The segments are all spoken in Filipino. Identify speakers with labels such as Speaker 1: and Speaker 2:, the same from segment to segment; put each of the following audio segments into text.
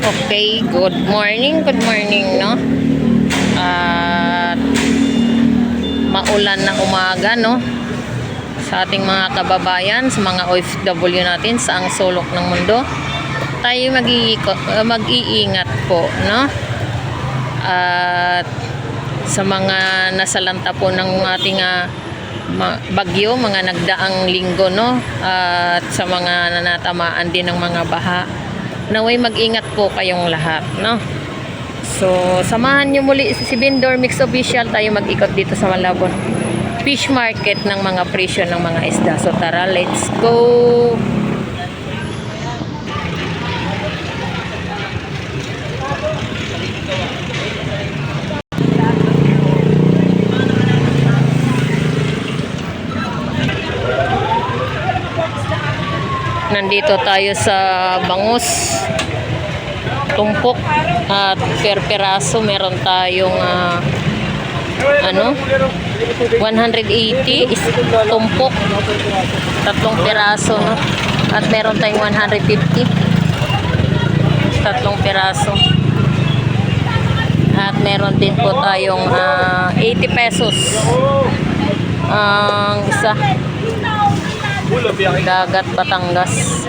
Speaker 1: Okay, good morning, no? At maulan na umaga, no? Sa ating mga kababayan, sa mga OFW natin sa ang sulok ng mundo. Tayo mag-iingat po, no? At sa mga nasalanta po ng ating bagyo, mga nagdaang linggo, no? At sa mga nanatamaan din ng mga baha, naway mag-ingat po kayong lahat, no? So, samahan nyo muli si Vendor Mix Official. Tayo mag-ikot dito sa Malabon Fish Market ng mga presyo ng mga isda. So, tara, let's go! Nandito tayo sa bangus, tumpok at per peraso meron tayong 180 is tumpok, tatlong peraso, no? At meron tayong 150, tatlong peraso, at meron din po tayong 80 pesos ang isa. Dagat Batangas,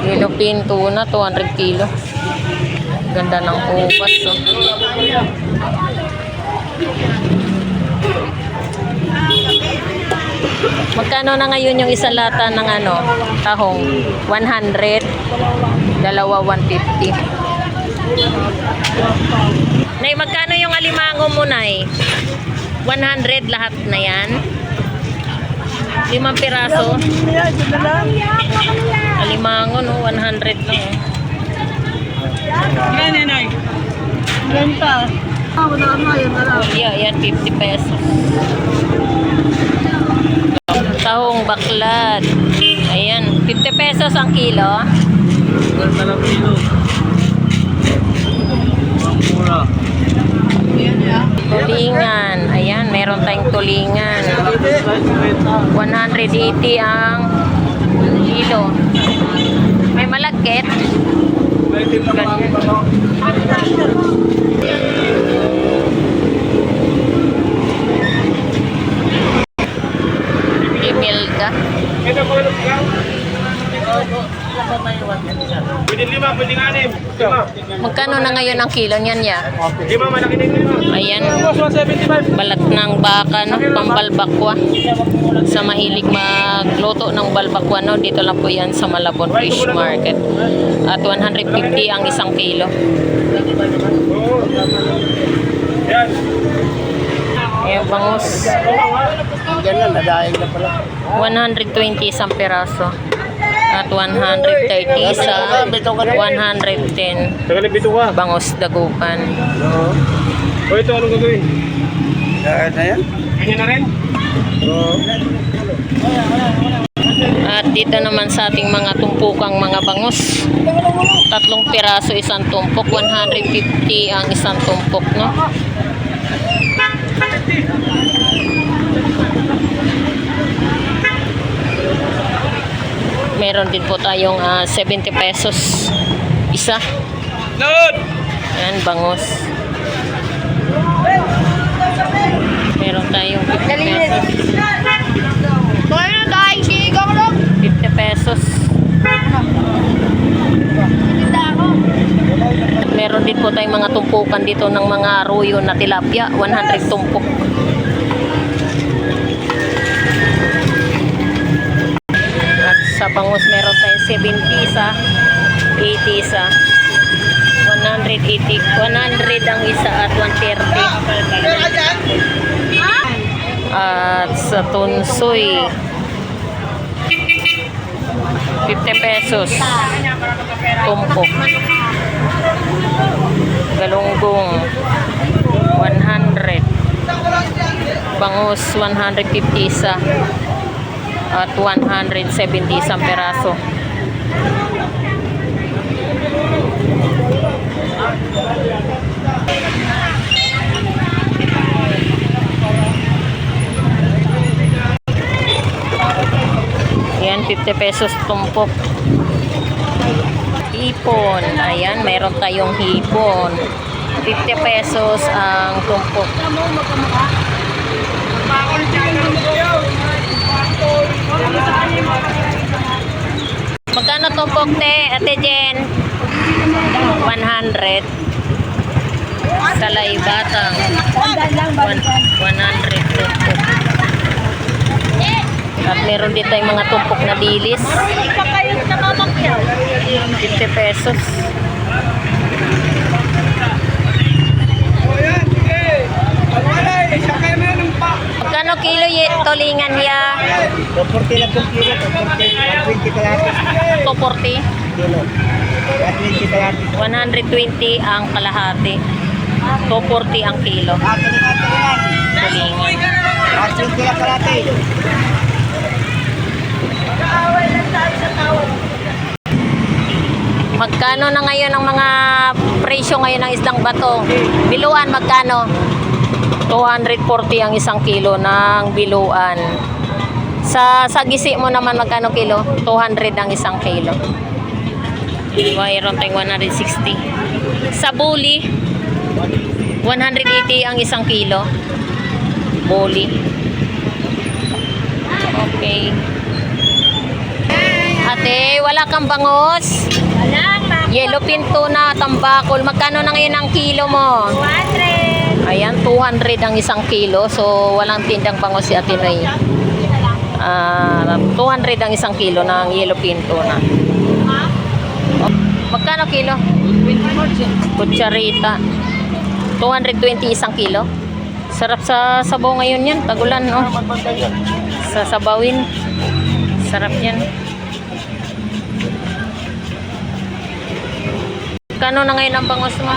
Speaker 1: Philippine tuna 200 kilo. Ganda ng ubas, oh. Magkano na ngayon yung isang lata ng tahong? 100, dalawa 150. Nay, magkano yung alimango mo, Nay? 100 lahat na yan? 5 piraso. Alimango, no? 100 lang, oh.
Speaker 2: Yan, Nay. Renta.
Speaker 1: Yan, 50 pesos. Tahong baklad. Ayan, 50 pesos ang kilo. Tulingan. Ayan, meron tayong tulingan. 180 ang kilo. May malagkit. Ganyan. Imelda.
Speaker 2: Pwede 5, pwede 6.
Speaker 1: Magkano na ngayon ang kilo niyan, ya?
Speaker 2: 5, malaki din 5.
Speaker 1: Ayan, balat ng baka, no? Pambalbakwa. Sa mahilig magluto ng balbakwa, no? Dito lang po yan sa Malabon Fish Market. At 150 ang isang kilo. Ayan, bangus. 120 isang peraso. At 130 sa 110. Bangus dagupan.
Speaker 2: O ito, anong gagawin? Kaya na yan? Kanya na rin? Oo.
Speaker 1: At dito naman sa ating mga tumpukang mga bangus, tatlong piraso isang tumpok, 150 ang isang tumpok, no? Meron din po tayong 70 pesos isa. Ayan, bangus. Meron tayong 50 pesos. 50 pesos. At meron din po tayong mga tumpukan dito ng mga arroyo na tilapia, 100 tumpok. At sa bangus meron tayong 70 sa 80 sa 180, 100 ang isa at 130. At sa tunsoy 50 pesos tumpok. Galunggong 100. Bangus 150 isa at 170 isang peraso. Yan, 50 pesos tumpok. hipon. Ayan, mayroon tayong hipon. 50 pesos ang tumpok. Magkano tumpok, te? Ate Jen? 100. Salay batang. 100 tumpok. At meron din tayong mga tumpok na dilis. 50 pesos. Magkano kilo tulingan ya?
Speaker 3: 240 lang kung kilo, 240, 120 kalahati
Speaker 1: 240.
Speaker 3: kilo. 120 kalahati.
Speaker 1: 120 ang kalahati. 240 ang kilo. Tulingan.
Speaker 3: 120 lang kalahati.
Speaker 1: Magkano na ngayon ang mga presyo ngayon ng isdang bato? Biluan magkano? 240 ang isang kilo ng biluan. Sa gisi mo naman magkano kilo? 200 ang isang kilo. Mayroon tayong 160. Sa buli, 180 ang isang kilo. Buli. Okay. Ate, wala kang bangos? Yellow pinto na tambakol. Magkano na ngayon ang kilo mo?
Speaker 4: 200.
Speaker 1: Ayan, 200 ang isang kilo. So, walang tindang bangos si Ate Noy. 200 ang isang kilo ng yellow pinto na. Oh, magkano kilo? Kutsarita. 220 isang kilo. Sarap sa sabaw ngayon yan. Tagulan, no? Sa sabawin. Sarap yan. Kano na ngayon ang bangos mo?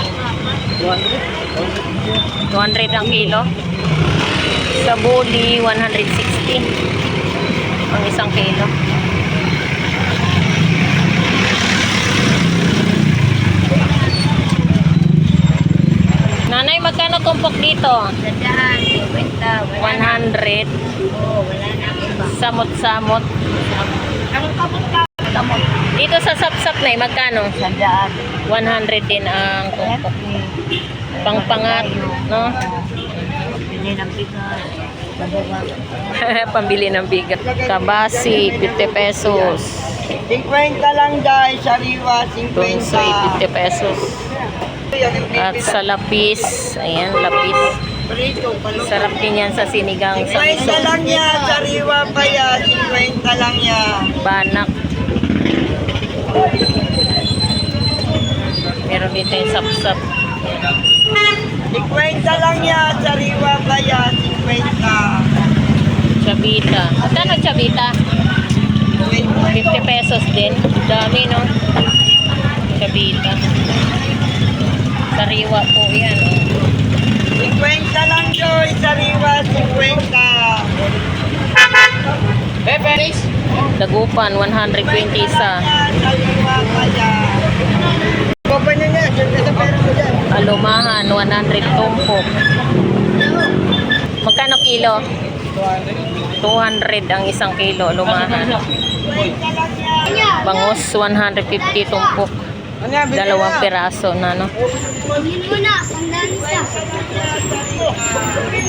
Speaker 1: 200 ang kilo. Sa buli, 160 ang isang kilo. Nanay, magkano tumpok dito?
Speaker 4: Sandaan, 50.
Speaker 1: 100.
Speaker 4: Oo, wala na iba.
Speaker 1: Samot-samot.
Speaker 4: Ang kamot.
Speaker 1: Dito sa sapsap na magkano?
Speaker 4: Sandaan.
Speaker 1: 100 din ang tumpok. Pangpangat, no?
Speaker 4: Pili ng bigas.
Speaker 1: Pambili ng bigat. Kabasi, 50 pesos.
Speaker 3: 50 lang dahil sariwa, 50.
Speaker 1: Tunsoy, 50 pesos. At sa lapis, ayan, lapis.
Speaker 3: Prito,
Speaker 1: Sarap din yan sa sinigang sa
Speaker 3: 50
Speaker 1: miso.
Speaker 3: lang yan, sariwa pa yan, 50 lang yan.
Speaker 1: Banak. Meron dito yung sapsap.
Speaker 3: 50 lang yan, sariwa pa yan, 50.
Speaker 1: Chabita. Magkano chabita? 50 pesos din. Dami, no? Chabita. Sariwa po yan, no?
Speaker 3: 50 lang Joy, sariwa, 50. Peperis?
Speaker 1: Dagupan, 120 isa.
Speaker 3: Sariwa pa yan. Kopa niya niya, ito pera mo dyan.
Speaker 1: Alumahan, 100 tumpok. Magkano kilo? 200 ang isang kilo, alumahan. Bangus, 150 tumpok. Dalawang piraso na, no?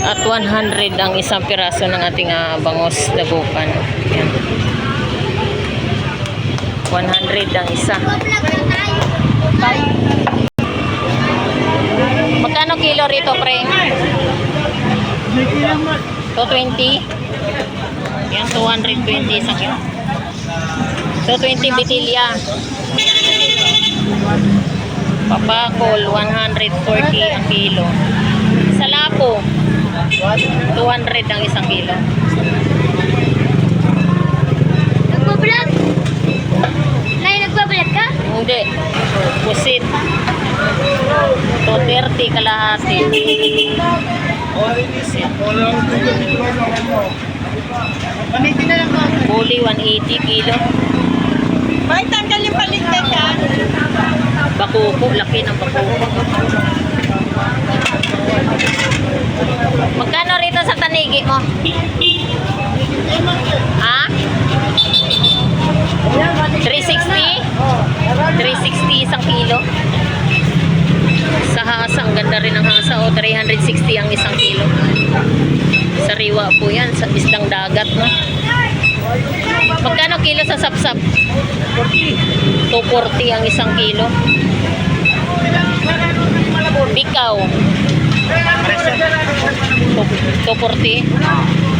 Speaker 1: At 100 ang isang piraso ng ating bangus dagupan. Yan. 100 ang isa. Magkano kilo rito, pre? 220? Yan, 220 isang kilo. 220 bitilya. Papakol, 140 ang kilo. Sa lapo, 200 ang isang kilo.
Speaker 4: Nagbablog? Nay, nagbablog ka?
Speaker 1: Hindi. Pusit. 230 kalahati. Pusit. Buli, 180 kilo.
Speaker 3: May tanggal yung paligtad yan.
Speaker 1: Bakuko, laki ng bakuko. Magkano rito sa tanigi mo? Ha? 360? 360 isang kilo. Sa hasa, ang ganda rin ng hasa. O, 360 ang isang kilo. Sariwa po yan, sa isdang dagat, no? Magkano kilo sa sapsap? 240 ang isang kilo. Bikaw. 240.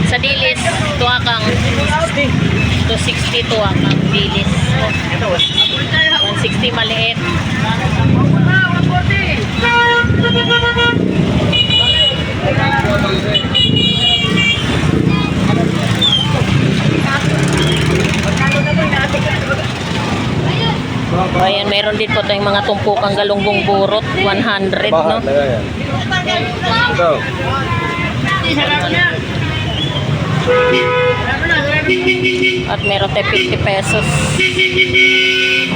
Speaker 1: Sa dilis, tuwakang 260 tuwakang dilis. 160 maliit. Ayan, meron din po tayong mga tumpukang galunggong burot, 100, no?
Speaker 2: yan. Ito.
Speaker 1: At meron tayo 50 pesos.
Speaker 3: 170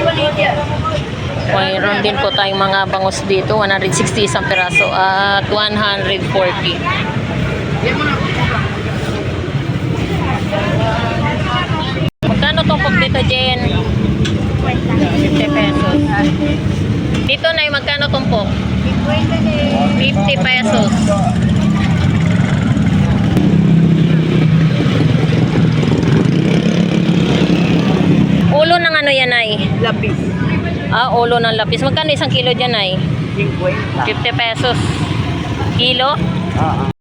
Speaker 3: maliit yan.
Speaker 1: Mayroon din po tayong mga bangus dito, 160 isang peraso at 140. Magkano tumpok dito, Jen? 50 pesos. Dito na magkano tumpok? 50 pesos. Ulo ng ano yan ay?
Speaker 3: Lapis.
Speaker 1: Ulo ng lapis. Magkano isang kilo dyan ay?
Speaker 3: 50.
Speaker 1: 50 pesos. Kilo?
Speaker 3: Oo.